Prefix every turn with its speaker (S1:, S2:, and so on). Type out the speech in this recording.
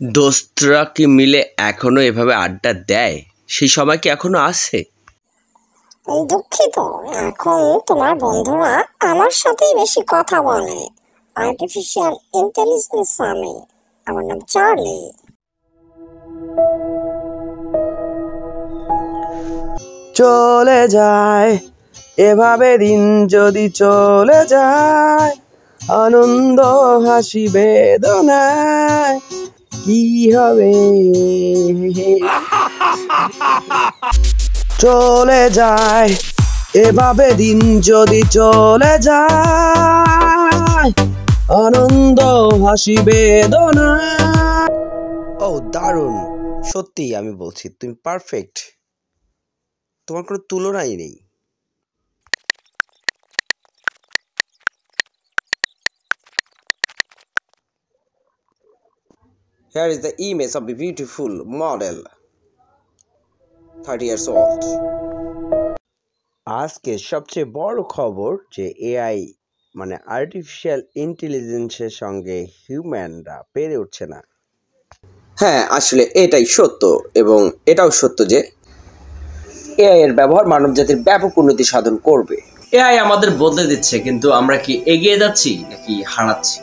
S1: দোস্তরা কি মিলে এখনো এভাবে আড্ডা দেয়? সেই সময় কি এখনো আছে?
S2: দুঃখিত, এখন তোমার বন্ধুরা আমার সাথেই বেশি কথা বলে। আর্টিফিশিয়াল ইন্টেলিজেন্স আমি। আমার নাম চার্লি।
S3: চলে যায় এভাবে দিন যদি চলে যায়, আনন্দ হাসি বেদনায় কি হবে? চলে যায় এভাবে দিন যদি চলে যায়, আনন্দ হাসি বেদনা। ও দারুণ, সত্যি আমি বলছি তুমি পারফেক্ট, তোমার কোনো তুলনাই নেই। Here is the image of a beautiful model, 30 years old. আজকে সবচেয়ে বড় খবর যে এআই মানে আর্টিফিশিয়াল ইন্টেলিজেন্সের সঙ্গে হিউম্যানরা পেরে উঠছে না। হ্যাঁ, আসলে এটাই সত্য, এবং এটাও সত্য যে এআই এর ব্যবহার মানবজাতির ব্যাপক উন্নতি সাধন করবে।
S1: এআই আমাদের বদলে দিচ্ছে, কিন্তু আমরা কি এগিয়ে যাচ্ছি নাকি হারাচ্ছি?